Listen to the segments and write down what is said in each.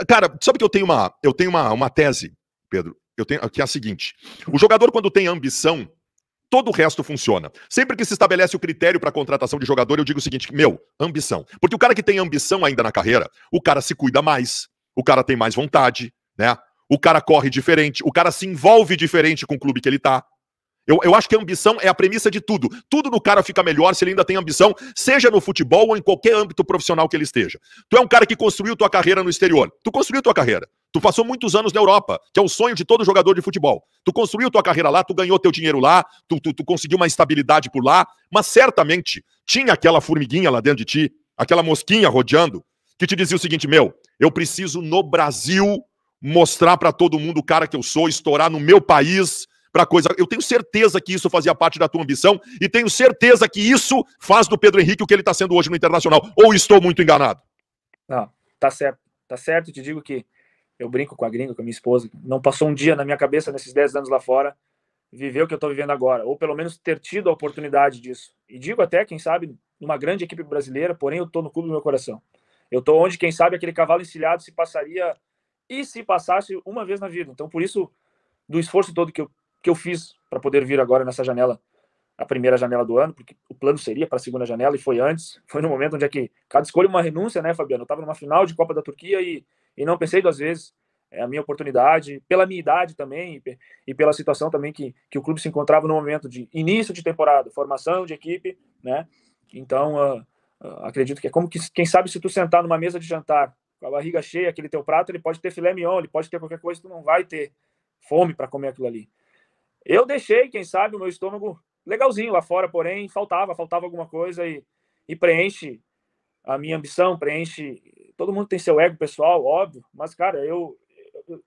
Cara, sabe que eu tenho uma tese, Pedro, que é a seguinte: o jogador, quando tem ambição, todo o resto funciona. Sempre que se estabelece o critério para contratação de jogador, eu digo o seguinte: ambição. Porque o cara que tem ambição ainda na carreira, o cara se cuida mais, o cara tem mais vontade, né? O cara corre diferente, o cara se envolve diferente com o clube que ele tá. Eu acho que a ambição é a premissa de tudo. Tudo no cara fica melhor se ele ainda tem ambição, seja no futebol ou em qualquer âmbito profissional que ele esteja. Tu é um cara que construiu tua carreira no exterior. Tu construiu tua carreira. Tu passou muitos anos na Europa, que é o sonho de todo jogador de futebol. Tu construiu tua carreira lá, tu ganhou teu dinheiro lá, tu conseguiu uma estabilidade por lá, mas certamente tinha aquela formiguinha lá dentro de ti, aquela mosquinha rodeando, que te dizia o seguinte: eu preciso no Brasil mostrar pra todo mundo o cara que eu sou, estourar no meu país, pra coisa. Eu tenho certeza que isso fazia parte da tua ambição e tenho certeza que isso faz do Pedro Henrique o que ele tá sendo hoje no Internacional. Ou estou muito enganado? Não, tá certo. Tá certo, te digo que eu brinco com a gringa, com a minha esposa. Não passou um dia na minha cabeça nesses 10 anos lá fora viver o que eu tô vivendo agora, ou pelo menos ter tido a oportunidade disso. E digo até, quem sabe, numa grande equipe brasileira, porém eu tô no clube do meu coração. Eu tô onde, quem sabe, aquele cavalo encilhado se passaria, e se passasse uma vez na vida. Então, por isso, do esforço todo que eu fiz para poder vir agora nessa janela, a primeira janela do ano, porque o plano seria para a segunda janela e foi antes, foi no momento onde é que cada escolha uma renúncia, né, Fabiano? Eu estava numa final de Copa da Turquia e não pensei duas vezes. É a minha oportunidade, pela minha idade também e pela situação também que o clube se encontrava no momento de início de temporada, formação de equipe, né? Então, acredito que é como que, quem sabe, se tu sentar numa mesa de jantar com a barriga cheia, aquele teu prato, ele pode ter filé mignon, ele pode ter qualquer coisa, tu não vai ter fome para comer aquilo ali. Eu deixei, quem sabe, o meu estômago legalzinho lá fora, porém faltava alguma coisa e preenche a minha ambição, preenche. Todo mundo tem seu ego pessoal, óbvio, mas, cara, eu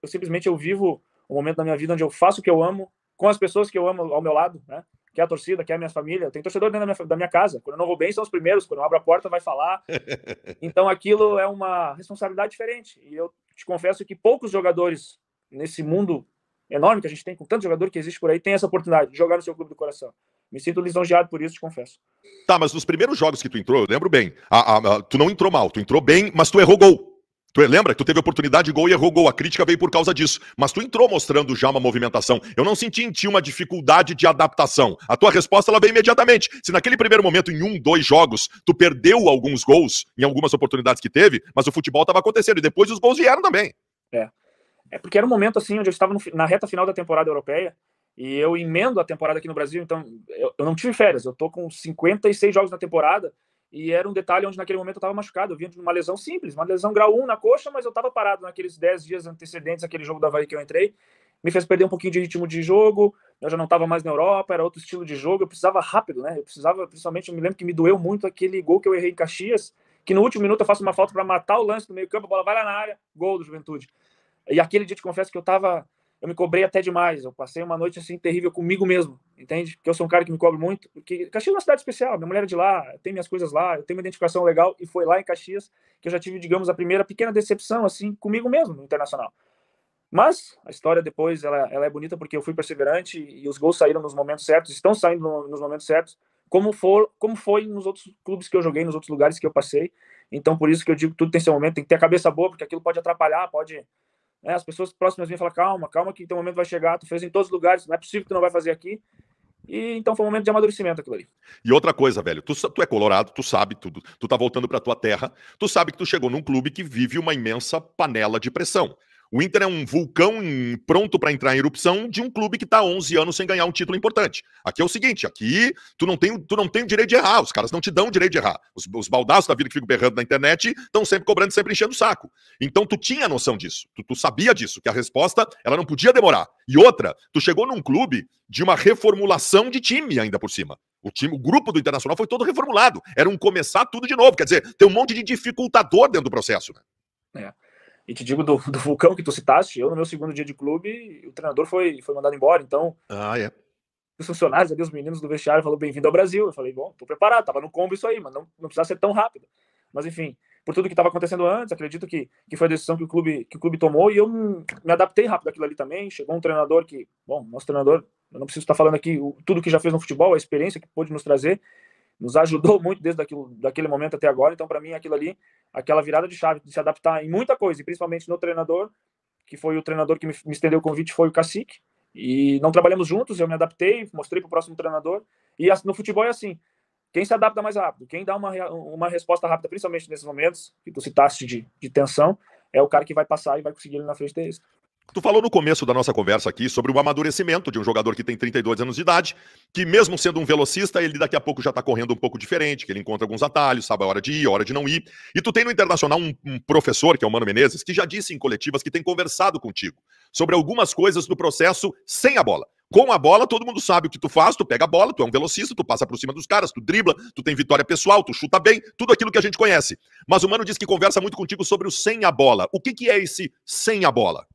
simplesmente vivo um momento da minha vida onde eu faço o que eu amo, com as pessoas que eu amo ao meu lado, né? Que é a torcida, que é a minha família. Tem torcedor dentro da minha casa. Quando eu não vou bem, são os primeiros. Quando eu abro a porta, vai falar. Então, aquilo é uma responsabilidade diferente. E eu te confesso que poucos jogadores nesse mundo enorme que a gente tem, com tanto jogador que existe por aí, tem essa oportunidade de jogar no seu clube do coração. Me sinto lisonjeado por isso, te confesso. Tá, mas nos primeiros jogos que tu entrou, eu lembro bem, tu não entrou mal, tu entrou bem, mas tu errou gol. Tu lembra que tu teve oportunidade de gol e errou gol? A crítica veio por causa disso. Mas tu entrou mostrando já uma movimentação. Eu não senti em ti uma dificuldade de adaptação. A tua resposta, ela veio imediatamente. Se naquele primeiro momento, em 1, 2 jogos, tu perdeu alguns gols em algumas oportunidades que teve, mas o futebol estava acontecendo e depois os gols vieram também. É porque era um momento assim onde eu estava na reta final da temporada europeia e eu emendo a temporada aqui no Brasil, então eu não tive férias. Eu tô com 56 jogos na temporada. E era um detalhe onde naquele momento eu estava machucado. Eu vinha de uma lesão simples, uma lesão grau 1 na coxa, mas eu estava parado naqueles 10 dias antecedentes àquele jogo da Avaí que eu entrei. Me fez perder um pouquinho de ritmo de jogo, eu já não estava mais na Europa, era outro estilo de jogo, eu precisava rápido, né? Eu precisava, principalmente, eu me lembro que me doeu muito aquele gol que eu errei em Caxias, que no último minuto eu faço uma falta para matar o lance no meio campo, a bola vai lá na área, gol do Juventude. E aquele dia, te confesso que eu me cobrei até demais. Eu passei uma noite assim terrível comigo mesmo, entende? Porque eu sou um cara que me cobro muito, porque Caxias é uma cidade especial, minha mulher é de lá, tem minhas coisas lá, eu tenho uma identificação legal, e foi lá em Caxias que eu já tive, digamos, a primeira pequena decepção assim comigo mesmo no Internacional. Mas a história depois ela é bonita porque eu fui perseverante e os gols saíram nos momentos certos, estão saindo nos momentos certos, como foi nos outros clubes que eu joguei, nos outros lugares que eu passei. Então por isso que eu digo que tudo tem seu momento, tem que ter a cabeça boa, porque aquilo pode atrapalhar, pode as pessoas próximas vêm falar, calma que teu momento vai chegar, tu fez em todos os lugares, não é possível que tu não vai fazer aqui. E então foi um momento de amadurecimento aquilo ali. E outra coisa, velho, tu é colorado, tu sabe tudo, tu tá voltando pra tua terra, tu sabe que tu chegou num clube que vive uma imensa panela de pressão. O Inter é um vulcão pronto para entrar em erupção de um clube que tá 11 anos sem ganhar um título importante. Aqui é o seguinte, aqui tu não tem o direito de errar, os caras não te dão o direito de errar. Os baldaços da vida que ficam berrando na internet estão sempre cobrando, sempre enchendo o saco. Então tu tinha noção disso, tu sabia disso, que a resposta ela não podia demorar. E outra, tu chegou num clube de uma reformulação de time ainda por cima. O grupo do Internacional foi todo reformulado. Era um começar tudo de novo. Quer dizer, tem um monte de dificultador dentro do processo, né? E te digo do vulcão que tu citaste, eu no meu segundo dia de clube, o treinador foi mandado embora, então os funcionários ali, os meninos do vestiário falaram bem-vindo ao Brasil. Eu falei, bom, tô preparado, tava no combo isso aí, mas não precisava ser tão rápido. Mas enfim, por tudo que estava acontecendo antes, acredito que foi a decisão que o clube tomou e eu me adaptei rápido àquilo ali também. Chegou um treinador que, bom, nosso treinador, eu não preciso estar falando aqui tudo que já fez no futebol, a experiência que pôde nos trazer, nos ajudou muito desde daquele momento até agora. Então, para mim, aquilo ali aquela virada de chave, de se adaptar em muita coisa, e principalmente no treinador, que foi o treinador que me estendeu o convite, foi o Cacique, e não trabalhamos juntos, eu me adaptei, mostrei para o próximo treinador, e no futebol é assim, quem se adapta mais rápido, quem dá uma resposta rápida, principalmente nesses momentos que tu citaste de tensão, é o cara que vai passar e vai conseguir ali na frente ter êxito. Tu falou no começo da nossa conversa aqui sobre o amadurecimento de um jogador que tem 32 anos de idade, que mesmo sendo um velocista, ele daqui a pouco já tá correndo um pouco diferente, que ele encontra alguns atalhos, sabe a hora de ir, a hora de não ir. E tu tem no Internacional um professor, que é o Mano Menezes, que já disse em coletivas que tem conversado contigo sobre algumas coisas do processo sem a bola. Com a bola, todo mundo sabe o que tu faz, tu pega a bola, tu é um velocista, tu passa por cima dos caras, tu dribla, tu tem vitória pessoal, tu chuta bem, tudo aquilo que a gente conhece. Mas o Mano diz que conversa muito contigo sobre o sem a bola. O que é esse sem a bola?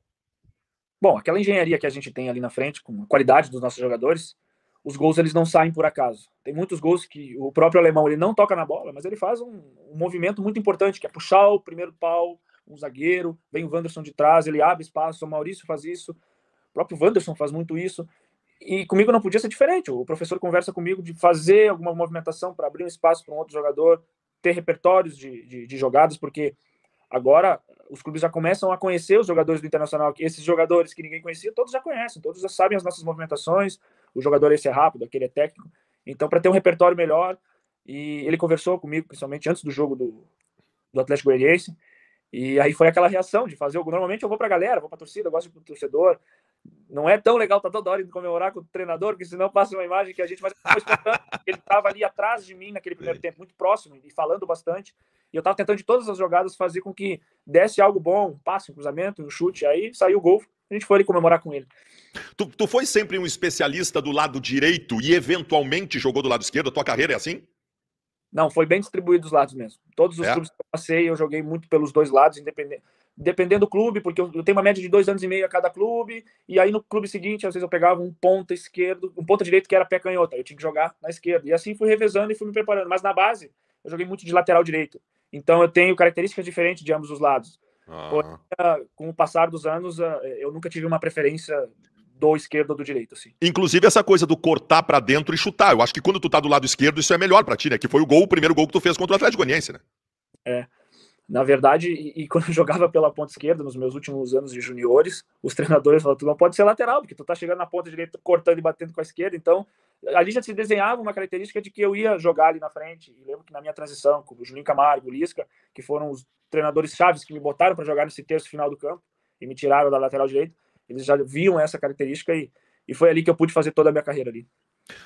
Bom, aquela engenharia que a gente tem ali na frente, com a qualidade dos nossos jogadores, os gols eles não saem por acaso. Tem muitos gols que o próprio alemão ele não toca na bola, mas ele faz um movimento muito importante, que é puxar o primeiro pau, um zagueiro, vem o Wanderson de trás, ele abre espaço, o Maurício faz isso, o próprio Wanderson faz muito isso. E comigo não podia ser diferente. O professor conversa comigo de fazer alguma movimentação para abrir um espaço para um outro jogador, ter repertórios de jogadas, porque agora os clubes já começam a conhecer os jogadores do Internacional. Esses jogadores que ninguém conhecia, todos já conhecem, todos já sabem as nossas movimentações. O jogador esse é rápido, aquele é técnico. Então, para ter um repertório melhor, e ele conversou comigo, principalmente antes do jogo do Atlético Goianiense, e aí foi aquela reação de fazer o gol. Normalmente eu vou para a galera, vou para a torcida, eu gosto do torcedor. Não é tão legal, tá toda hora indo comemorar com o treinador, porque senão passa uma imagem que a gente... Mas ele estava ali atrás de mim naquele primeiro tempo, muito próximo, e falando bastante. E eu estava tentando de todas as jogadas fazer com que desse algo bom, um passe, um cruzamento, um chute. Aí saiu o gol, a gente foi ali comemorar com ele. Tu foi sempre um especialista do lado direito e eventualmente jogou do lado esquerdo? A tua carreira é assim? Não, foi bem distribuído os lados mesmo. Todos os clubes que eu passei, eu joguei muito pelos dois lados, dependendo do clube, porque eu tenho uma média de 2 anos e meio a cada clube, e aí no clube seguinte, às vezes eu pegava um ponta esquerdo, um ponta direito que era pé canhota, eu tinha que jogar na esquerda. E assim fui revezando e fui me preparando. Mas na base, eu joguei muito de lateral direito. Então eu tenho características diferentes de ambos os lados. Porém, com o passar dos anos, eu nunca tive uma preferência do esquerdo ou do direito, assim. Inclusive essa coisa do cortar pra dentro e chutar. Eu acho que quando tu tá do lado esquerdo, isso é melhor pra ti, né? Que foi o primeiro gol que tu fez contra o Atlético Goianiense, né? É. Na verdade, e quando eu jogava pela ponta esquerda, nos meus últimos anos de juniores, os treinadores falavam, tu não pode ser lateral, porque tu tá chegando na ponta direita, cortando e batendo com a esquerda. Então, ali já se desenhava uma característica de que eu ia jogar ali na frente. E lembro que na minha transição, com o Juninho Camargo, o Lisca, que foram os treinadores chaves que me botaram para jogar nesse terço final do campo e me tiraram da lateral direita, eles já viam essa característica e foi ali que eu pude fazer toda a minha carreira ali.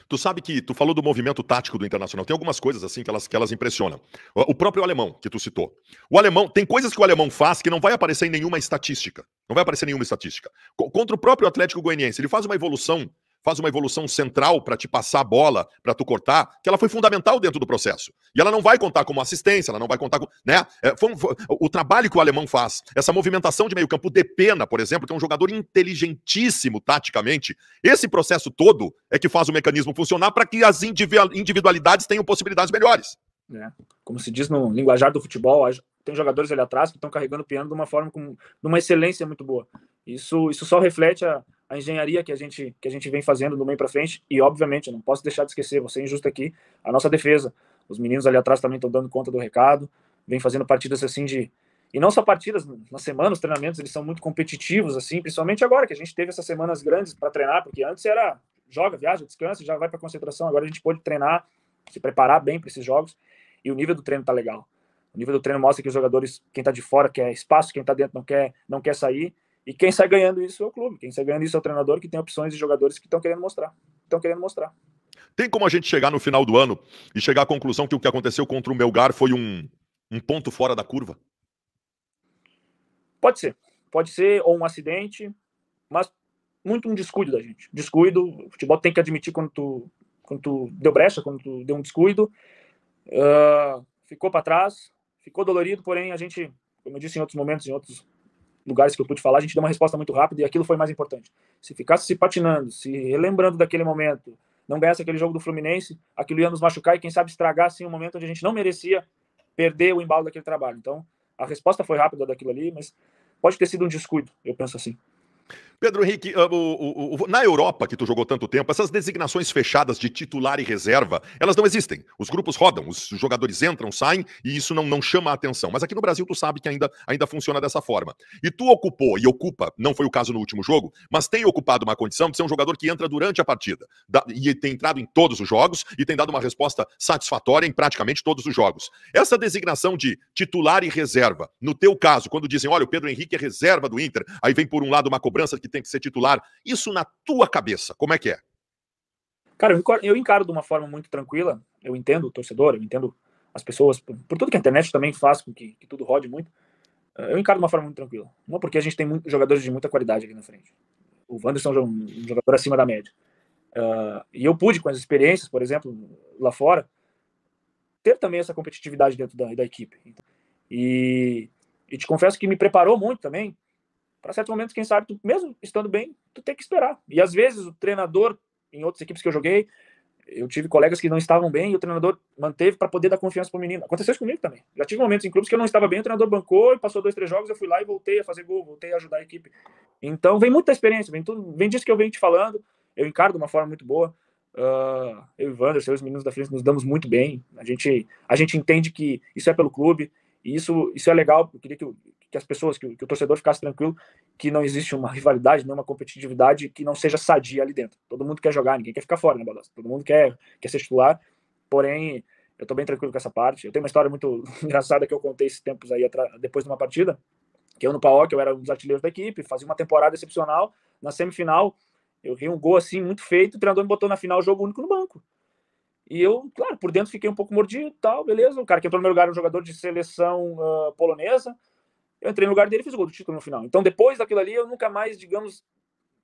Tu sabe que tu falou do movimento tático do Internacional. Tem algumas coisas assim que elas impressionam. O próprio alemão que tu citou. O alemão, tem coisas que o alemão faz que não vai aparecer em nenhuma estatística. Não vai aparecer em nenhuma estatística. Contra o próprio Atlético Goianiense, ele faz uma evolução central para te passar a bola, para tu cortar, que ela foi fundamental dentro do processo. E ela não vai contar como assistência, ela não vai contar com, né? O trabalho que o alemão faz, essa movimentação de meio campo, o Depena, por exemplo, que é um jogador inteligentíssimo taticamente, esse processo todo é que faz o mecanismo funcionar para que as individualidades tenham possibilidades melhores. Como se diz no linguajar do futebol, tem jogadores ali atrás que estão carregando o piano de uma forma, de uma excelência muito boa. Isso só reflete a engenharia que a gente vem fazendo do meio para frente. E, obviamente, eu não posso deixar de esquecer, vou ser injusto aqui, a nossa defesa. Os meninos ali atrás também estão dando conta do recado, vem fazendo partidas assim E não só partidas, na semana, os treinamentos, eles são muito competitivos, assim, principalmente agora, que a gente teve essas semanas grandes para treinar, porque antes era joga, viaja, descansa, já vai para concentração. Agora a gente pode treinar, se preparar bem para esses jogos, e o nível do treino tá legal. O nível do treino mostra que os jogadores, quem tá de fora quer espaço, quem tá dentro não quer sair. E quem sai ganhando isso é o clube, quem sai ganhando isso é o treinador, que tem opções de jogadores que estão querendo mostrar. Tem como a gente chegar no final do ano e chegar à conclusão que o que aconteceu contra o Melgar foi um ponto fora da curva? Pode ser, ou um acidente, mas muito um descuido da gente. Descuido, o futebol tem que admitir quando tu deu brecha, quando tu deu um descuido, ficou para trás, ficou dolorido, porém a gente, como eu disse em outros momentos, em outros lugares que eu pude falar, a gente deu uma resposta muito rápida e aquilo foi mais importante. Se ficasse se patinando, se relembrando daquele momento, não ganhasse aquele jogo do Fluminense, aquilo ia nos machucar e quem sabe estragar assim um momento onde a gente não merecia perder o embalo daquele trabalho. Então, a resposta foi rápida daquilo ali, mas pode ter sido um descuido, eu penso assim. Pedro Henrique, na Europa, que tu jogou tanto tempo, essas designações fechadas de titular e reserva, elas não existem. Os grupos rodam, os jogadores entram, saem, e isso não chama a atenção. Mas aqui no Brasil, tu sabe que ainda funciona dessa forma. E tu ocupou, e ocupa, não foi o caso no último jogo, mas tem ocupado uma condição de ser um jogador que entra durante a partida. E tem entrado em todos os jogos, e tem dado uma resposta satisfatória em praticamente todos os jogos. Essa designação de titular e reserva, no teu caso, quando dizem, olha, o Pedro Henrique é reserva do Inter, aí vem por um lado uma cobrança que tem que ser titular. Isso na tua cabeça, como é que é? Cara, eu encaro de uma forma muito tranquila. Eu entendo o torcedor, eu entendo as pessoas, por tudo que a internet também faz com que tudo rode muito. Eu encaro de uma forma muito tranquila. Não porque a gente tem jogadores de muita qualidade aqui na frente. O Wanderson é um jogador acima da média. E eu pude, com as experiências, por exemplo, lá fora, ter também essa competitividade dentro da equipe. E te confesso que me preparou muito também. Para certos momentos, quem sabe, tu, mesmo estando bem, tu tem que esperar. E às vezes o treinador, em outras equipes que eu joguei, eu tive colegas que não estavam bem e o treinador manteve para poder dar confiança para o menino. Aconteceu isso comigo também. Já tive momentos em clubes que eu não estava bem, o treinador bancou e passou 2, 3 jogos, eu fui lá e voltei a fazer gol, voltei a ajudar a equipe. Então vem muita experiência, vem disso que eu venho te falando. Eu encaro de uma forma muito boa. Eu e o Wanderson, os meninos da frente, nos damos muito bem. A gente entende que isso é pelo clube e isso é legal. Eu queria que as pessoas, que o torcedor ficasse tranquilo, que não existe uma rivalidade, nem uma competitividade que não seja sadia ali dentro. Todo mundo quer jogar, ninguém quer ficar fora, né, Baldasso? Todo mundo quer ser titular, porém, eu tô bem tranquilo com essa parte. Eu tenho uma história muito engraçada que eu contei esses tempos aí, depois de uma partida, que eu no PAOK, eu era um dos artilheiros da equipe, fazia uma temporada excepcional, na semifinal, eu vi um gol assim, muito feito, o treinador me botou na final, jogo único no banco. E eu, claro, por dentro fiquei um pouco mordido e tal, beleza. O cara que entrou no meu lugar era um jogador de seleção polonesa. Eu entrei no lugar dele e fiz o gol do título no final. Então, depois daquilo ali, eu nunca mais, digamos,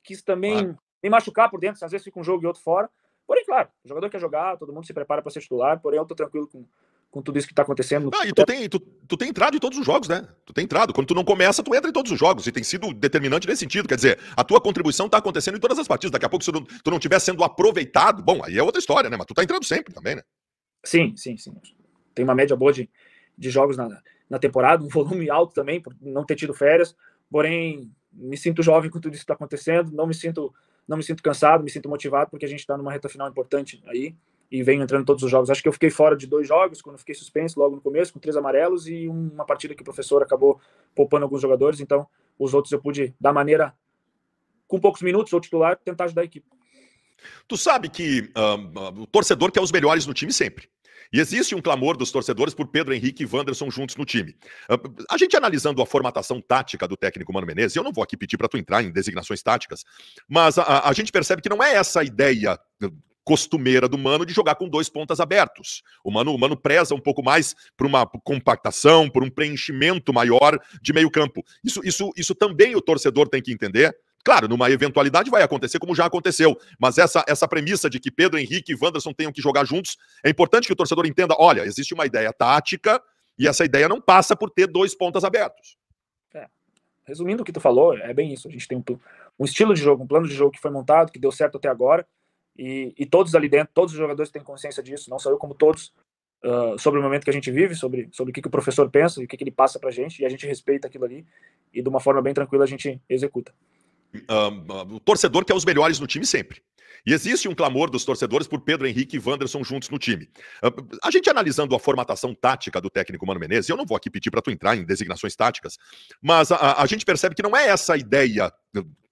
quis também me machucar por dentro. Às vezes fica um jogo e outro fora. Porém, claro, o jogador quer jogar, todo mundo se prepara para ser titular. Porém, eu tô tranquilo com tudo isso que tá acontecendo. E tu tem entrado em todos os jogos, né? Tu tem entrado. Quando tu não começa, tu entra em todos os jogos. E tem sido determinante nesse sentido. Quer dizer, a tua contribuição tá acontecendo em todas as partidas. Daqui a pouco, se tu não estiver sendo aproveitado, bom, aí é outra história, né? Mas tu tá entrando sempre também, né? Sim. Tem uma média boa de jogos na temporada, um volume alto também, por não ter tido férias. Porém, me sinto jovem com tudo isso que está acontecendo. Não me sinto cansado, me sinto motivado, porque a gente está numa reta final importante aí. E venho entrando em todos os jogos. Acho que eu fiquei fora de 2 jogos, quando fiquei suspenso logo no começo, com 3 amarelos, e uma partida que o professor acabou poupando alguns jogadores. Então, os outros eu pude, da maneira, com poucos minutos, ou titular, tentar ajudar a equipe. Tu sabe que o torcedor quer os melhores no time sempre. E existe um clamor dos torcedores por Pedro Henrique e Wanderson juntos no time. A gente analisando a formatação tática do técnico Mano Menezes, eu não vou aqui pedir para tu entrar em designações táticas, mas a gente percebe que não é essa a ideia costumeira do Mano de jogar com 2 pontas abertos. O Mano preza um pouco mais por uma compactação, por um preenchimento maior de meio campo. Isso também o torcedor tem que entender. Claro, numa eventualidade vai acontecer como já aconteceu, mas essa premissa de que Pedro Henrique e Wanderson tenham que jogar juntos, é importante que o torcedor entenda, olha, existe uma ideia tática e essa ideia não passa por ter 2 pontas abertos. Resumindo o que tu falou, é bem isso. A gente tem um estilo de jogo, um plano de jogo que foi montado, que deu certo até agora, e todos ali dentro, todos os jogadores têm consciência disso, não só eu, como todos, sobre o momento que a gente vive, sobre o que o professor pensa e o que ele passa pra gente, e a gente respeita aquilo ali, e de uma forma bem tranquila a gente executa. O torcedor quer os melhores no time sempre. E existe um clamor dos torcedores por Pedro Henrique e Wanderson juntos no time. A gente analisando a formatação tática do técnico Mano Menezes, eu não vou aqui pedir para tu entrar em designações táticas, mas a gente percebe que não é essa a ideia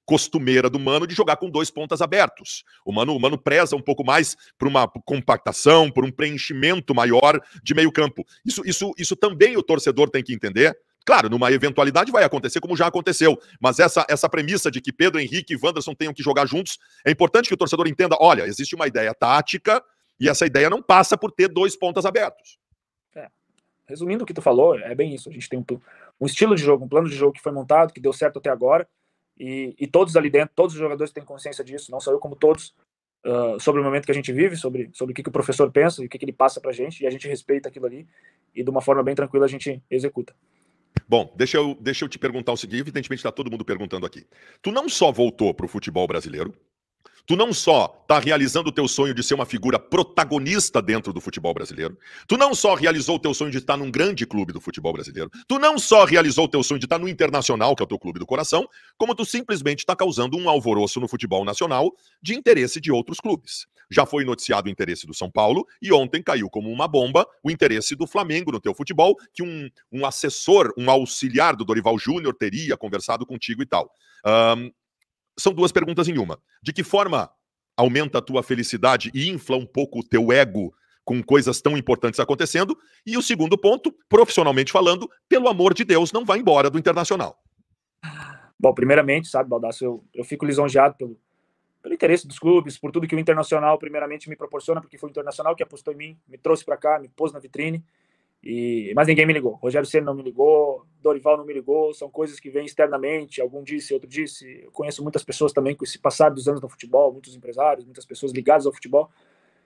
costumeira do Mano de jogar com 2 pontas abertos. O Mano preza um pouco mais por uma compactação, por um preenchimento maior de meio campo. Isso também o torcedor tem que entender. Claro, numa eventualidade vai acontecer como já aconteceu, mas essa premissa de que Pedro Henrique e Wanderson tenham que jogar juntos, é importante que o torcedor entenda, olha, existe uma ideia tática e essa ideia não passa por ter 2 pontas abertos. Resumindo o que tu falou, é bem isso. A gente tem um estilo de jogo, um plano de jogo que foi montado, que deu certo até agora, e todos ali dentro, todos os jogadores têm consciência disso, não só eu, como todos, sobre o momento que a gente vive, sobre o que o professor pensa e o que ele passa pra gente, e a gente respeita aquilo ali, e de uma forma bem tranquila a gente executa. Bom, deixa eu te perguntar o seguinte, evidentemente está todo mundo perguntando aqui. Tu não só voltou para o futebol brasileiro, Tu não só está realizando o teu sonho de ser uma figura protagonista dentro do futebol brasileiro, tu não só realizou o teu sonho de estar num grande clube do futebol brasileiro, tu não só realizou o teu sonho de estar no Internacional, que é o teu clube do coração, como tu simplesmente está causando um alvoroço no futebol nacional de interesse de outros clubes. Já foi noticiado o interesse do São Paulo e ontem caiu como uma bomba o interesse do Flamengo no teu futebol, que um assessor, um auxiliar do Dorival Júnior teria conversado contigo e tal. São duas perguntas em uma. De que forma aumenta a tua felicidade e infla um pouco o teu ego com coisas tão importantes acontecendo? E o segundo ponto, profissionalmente falando, pelo amor de Deus, não vá embora do Internacional. Bom, primeiramente, sabe, Baldasso, eu fico lisonjeado pelo interesse dos clubes, por tudo que o Internacional primeiramente me proporciona, porque foi o Internacional que apostou em mim, me trouxe para cá, me pôs na vitrine. Mas ninguém me ligou. Rogério Ceni não me ligou, Dorival não me ligou, são coisas que vêm externamente, algum disse, outro disse. Eu conheço muitas pessoas também com esse passar dos anos no futebol, muitos empresários, muitas pessoas ligadas ao futebol,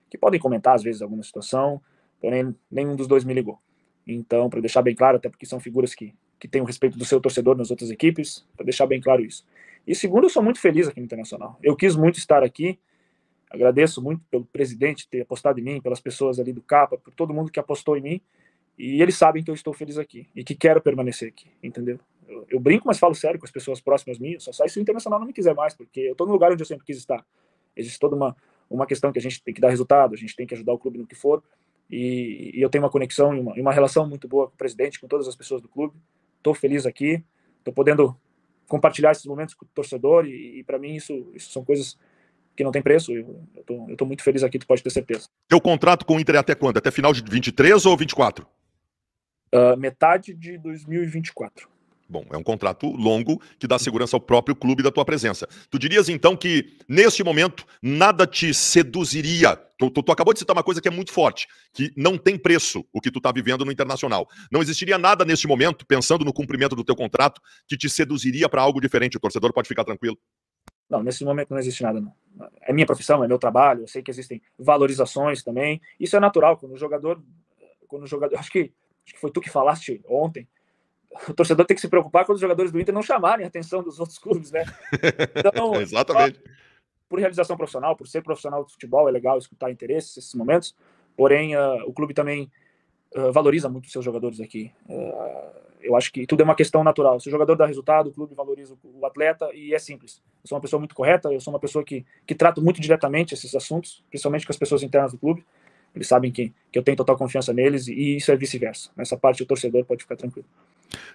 que podem comentar às vezes alguma situação, porém nenhum dos dois me ligou. Então, para deixar bem claro, até porque são figuras que têm o respeito do seu torcedor nas outras equipes, para deixar bem claro isso. E segundo, eu sou muito feliz aqui no Internacional. Eu quis muito estar aqui, agradeço muito pelo presidente ter apostado em mim, pelas pessoas ali do Capa, por todo mundo que apostou em mim. E eles sabem que eu estou feliz aqui e que quero permanecer aqui, entendeu? Eu brinco, mas falo sério com as pessoas próximas minhas. Só sai se o Internacional não me quiser mais, porque eu estou no lugar onde eu sempre quis estar. Existe toda uma questão que a gente tem que dar resultado, a gente tem que ajudar o clube no que for. E eu tenho uma conexão e uma relação muito boa com o presidente, com todas as pessoas do clube. Estou feliz aqui, estou podendo compartilhar esses momentos com o torcedor e para mim isso são coisas que não tem preço. Eu tô muito feliz aqui, tu pode ter certeza. Teu contrato com o Inter é até quando? Até final de 23 ou 24? Metade de 2024. Bom, é um contrato longo que dá segurança ao próprio clube da tua presença. Tu dirias, então, que, neste momento, nada te seduziria. Tu acabou de citar uma coisa que é muito forte, que não tem preço o que tu tá vivendo no Internacional. Não existiria nada neste momento, pensando no cumprimento do teu contrato, que te seduziria para algo diferente. O torcedor pode ficar tranquilo. Não, nesse momento não existe nada, não. É minha profissão, é meu trabalho, eu sei que existem valorizações também. Isso é natural, quando o jogador acho que foi tu que falaste ontem, o torcedor tem que se preocupar quando os jogadores do Inter não chamarem a atenção dos outros clubes, né? Então, exatamente. Por realização profissional, por ser profissional de futebol, é legal escutar interesses nesses momentos, porém, o clube também valoriza muito os seus jogadores aqui. Eu acho que tudo é uma questão natural. Se o jogador dá resultado, o clube valoriza o atleta e é simples. Eu sou uma pessoa muito correta, eu sou uma pessoa que trato muito diretamente esses assuntos, principalmente com as pessoas internas do clube. Eles sabem que eu tenho total confiança neles e isso é vice-versa. Nessa parte, o torcedor pode ficar tranquilo.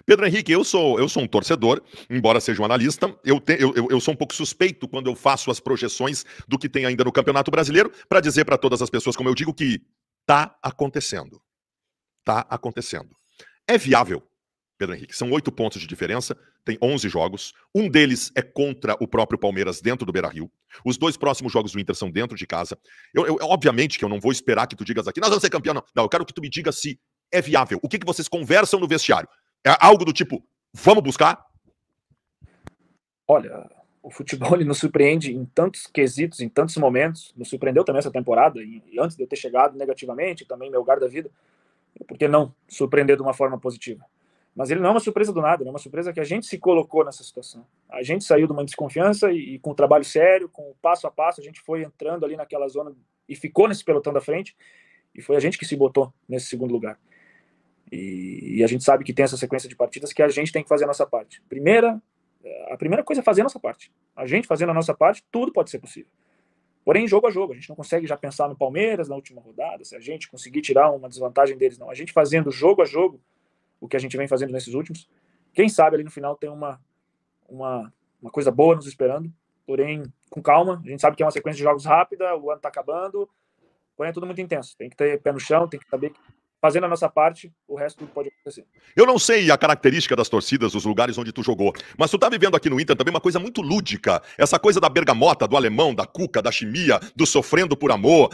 Pedro Henrique, eu sou um torcedor, embora seja um analista, eu sou um pouco suspeito quando eu faço as projeções do que tem ainda no Campeonato Brasileiro, para dizer para todas as pessoas, como eu digo, que tá acontecendo. Tá acontecendo. É viável, Pedro Henrique, são 8 pontos de diferença, tem 11 jogos, um deles é contra o próprio Palmeiras dentro do Beira-Rio, os 2 próximos jogos do Inter são dentro de casa. Obviamente que eu não vou esperar que tu digas aqui, nós vamos ser campeão, não. Não, eu quero que tu me diga se é viável. O que vocês conversam no vestiário? É algo do tipo, vamos buscar? Olha, o futebol ele nos surpreende em tantos quesitos, em tantos momentos. Nos surpreendeu também essa temporada, e antes de eu ter chegado negativamente, também meu lugar da vida. Por que não surpreender de uma forma positiva? Mas ele não é uma surpresa do nada, é uma surpresa que a gente se colocou nessa situação. A gente saiu de uma desconfiança e com o trabalho sério, com o passo a passo, a gente foi entrando ali naquela zona e ficou nesse pelotão da frente, e foi a gente que se botou nesse segundo lugar. E a gente sabe que tem essa sequência de partidas que a gente tem que fazer a nossa parte. A primeira coisa é fazer a nossa parte. A gente fazendo a nossa parte, tudo pode ser possível. Porém, jogo a jogo, a gente não consegue já pensar no Palmeiras na última rodada, se a gente conseguir tirar uma desvantagem deles, não. A gente fazendo jogo a jogo, o que a gente vem fazendo nesses últimos, quem sabe ali no final tem uma coisa boa nos esperando, porém, com calma. A gente sabe que é uma sequência de jogos rápida, o ano tá acabando, porém é tudo muito intenso. Tem que ter pé no chão, tem que saber que fazendo a nossa parte, o resto tudo pode acontecer. Eu não sei a característica das torcidas, os lugares onde tu jogou, mas tu tá vivendo aqui no Inter também uma coisa muito lúdica. Essa coisa da bergamota, do alemão, da cuca, da chimia, do sofrendo por amor,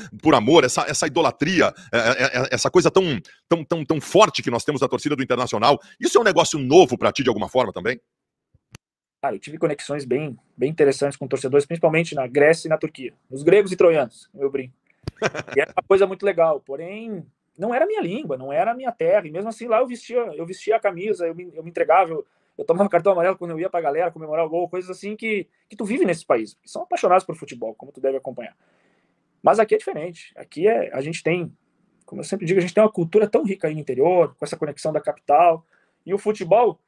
essa idolatria, essa coisa tão forte que nós temos da torcida do Internacional. Isso é um negócio novo pra ti de alguma forma também? Cara, eu tive conexões bem interessantes com torcedores, principalmente na Grécia e na Turquia. Os gregos e troianos, eu brinco. E era uma coisa muito legal, porém não era a minha língua, não era a minha terra, e mesmo assim lá eu vestia a camisa, eu me entregava, eu tomava cartão amarelo quando eu ia pra galera comemorar o gol, coisas assim que tu vive nesse país, que são apaixonados por futebol, como tu deve acompanhar. Mas aqui é diferente. Aqui a gente tem, como eu sempre digo, a gente tem uma cultura tão rica aí no interior, com essa conexão da capital. E o futebol,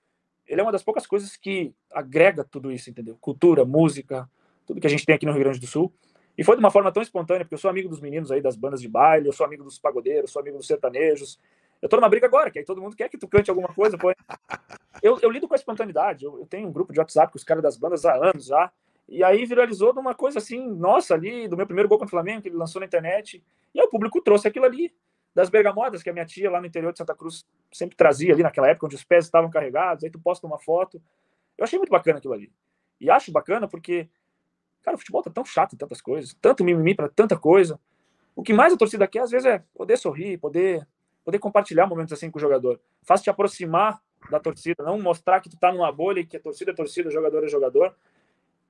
ele é uma das poucas coisas que agrega tudo isso, entendeu? Cultura, música, tudo que a gente tem aqui no Rio Grande do Sul. E foi de uma forma tão espontânea, porque eu sou amigo dos meninos aí das bandas de baile, eu sou amigo dos pagodeiros, sou amigo dos sertanejos. Eu tô numa briga agora, que aí todo mundo quer que tu cante alguma coisa, pô. Eu lido com a espontaneidade. Eu tenho um grupo de WhatsApp com os caras das bandas há anos já. E aí viralizou de uma coisa assim, nossa, ali, do meu primeiro gol contra o Flamengo, que ele lançou na internet. E aí o público trouxe aquilo ali, das bergamotas, que a minha tia lá no interior de Santa Cruz sempre trazia ali naquela época, onde os pés estavam carregados, aí tu posta uma foto. Eu achei muito bacana aquilo ali. E acho bacana porque, cara, o futebol tá tão chato em tantas coisas, tanto mimimi pra tanta coisa. O que mais a torcida quer, às vezes, é poder sorrir, poder compartilhar momentos assim com o jogador. Faz te aproximar da torcida, não mostrar que tu tá numa bolha e que a torcida é torcida, o jogador é jogador.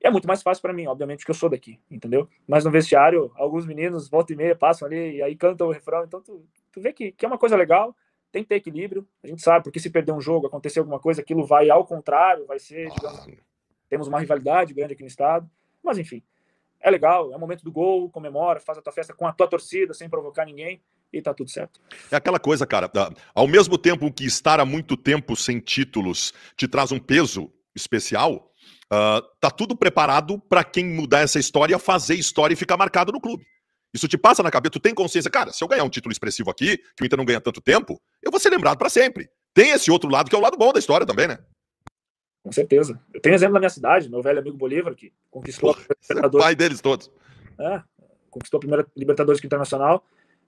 É muito mais fácil para mim, obviamente, porque eu sou daqui, entendeu? Mas no vestiário, alguns meninos, volta e meia, passam ali e aí cantam o refrão. Então, tu vê que é uma coisa legal, tem que ter equilíbrio. A gente sabe, porque se perder um jogo, acontecer alguma coisa, aquilo vai ao contrário, vai ser, digamos, temos uma rivalidade grande aqui no estado. Mas, enfim, é legal, é o momento do gol, comemora, faz a tua festa com a tua torcida, sem provocar ninguém, e tá tudo certo. É aquela coisa, cara, ao mesmo tempo que estar há muito tempo sem títulos te traz um peso especial, tá tudo preparado para quem mudar essa história, fazer história e ficar marcado no clube. Isso te passa na cabeça, tu tem consciência, cara, se eu ganhar um título expressivo aqui, que o Inter não ganha tanto tempo, eu vou ser lembrado para sempre. Tem esse outro lado, que é o lado bom da história também, né? Com certeza. Eu tenho exemplo da minha cidade, meu velho amigo Bolívar, que conquistou a Libertadores. É o pai deles todos. Conquistou a primeira Libertadores Internacional,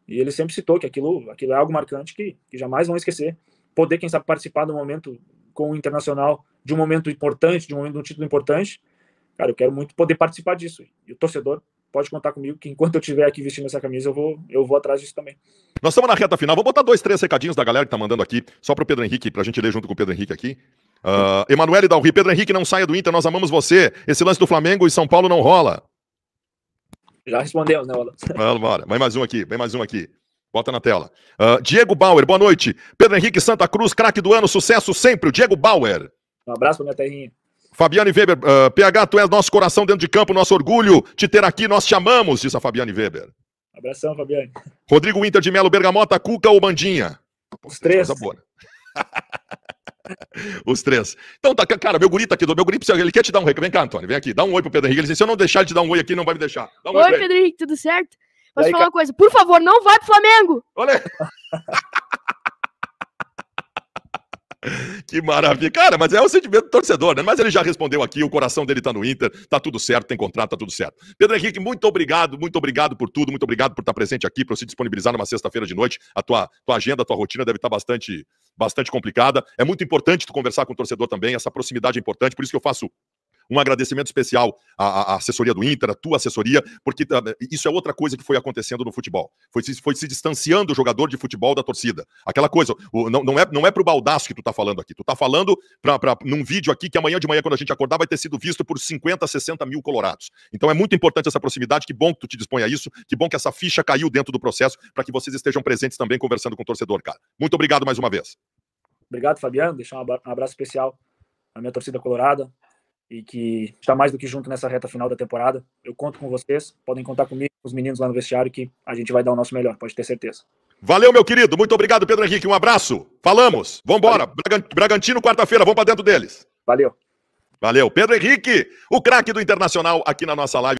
e ele sempre citou que aquilo é algo marcante que jamais vão esquecer. Poder, quem sabe, participar do momento com o Internacional, de um momento importante, de um título importante, cara, eu quero muito poder participar disso. E o torcedor pode contar comigo que enquanto eu estiver aqui vestindo essa camisa, eu vou atrás disso também. Nós estamos na reta final, vou botar 2, 3 recadinhos da galera que tá mandando aqui, só pro Pedro Henrique, pra gente ler junto com o Pedro Henrique aqui. Emanuele Dalri, Pedro Henrique, não saia do Inter, nós amamos você. Esse lance do Flamengo e São Paulo não rola. Já respondemos, né, Wallace? Bora. Vem mais um aqui. Bota na tela. Diego Bauer, boa noite. Pedro Henrique Santa Cruz, craque do ano, sucesso sempre. O Diego Bauer. Um abraço pra minha terrinha. Fabiane Weber, PH, tu és nosso coração dentro de campo, nosso orgulho. Te ter aqui, nós te amamos, diz a Fabiane Weber. Abração, Fabiane. Rodrigo Inter de Melo, Bergamota, Cuca ou Bandinha? Os três. Coisa boa. Os três. Então, tá, cara, meu guri tá aqui, ele quer te dar um recado. Vem cá, Antônio, vem aqui, dá um oi pro Pedro Henrique. Ele disse, se eu não deixar ele te dar um oi aqui, não vai me deixar. Dá um oi, Pedro Henrique, tudo certo? Posso aí, falar uma coisa? Por favor, não vai pro Flamengo! Olha. Que maravilha. Cara, mas é o sentimento do torcedor, né? Mas ele já respondeu aqui, o coração dele tá no Inter, tá tudo certo, tem contrato, tá tudo certo. Pedro Henrique, muito obrigado por tudo, muito obrigado por estar presente aqui, por se disponibilizar numa sexta-feira de noite. A tua agenda, a tua rotina deve estar bastante complicada. É muito importante tu conversar com o torcedor também, essa proximidade é importante, por isso que eu faço um agradecimento especial à assessoria do Inter, à tua assessoria, porque isso é outra coisa que foi acontecendo no futebol. Foi se distanciando o jogador de futebol da torcida. Aquela coisa, não é pro baldaço que tu tá falando aqui. Tu tá falando num vídeo aqui que amanhã de manhã, quando a gente acordar, vai ter sido visto por 50, 60 mil colorados. Então é muito importante essa proximidade, que bom que tu te dispõe a isso, que bom que essa ficha caiu dentro do processo, para que vocês estejam presentes também conversando com o torcedor, cara. Muito obrigado mais uma vez. Obrigado, Fabiano. Deixar um abraço especial à minha torcida colorada, e que está mais do que junto nessa reta final da temporada. Eu conto com vocês, podem contar comigo, com os meninos lá no vestiário, que a gente vai dar o nosso melhor, pode ter certeza. Valeu, meu querido, muito obrigado, Pedro Henrique, um abraço, falamos, vambora, Bragantino, quarta-feira, vamos para dentro deles. Valeu. Pedro Henrique, o craque do Internacional, aqui na nossa live.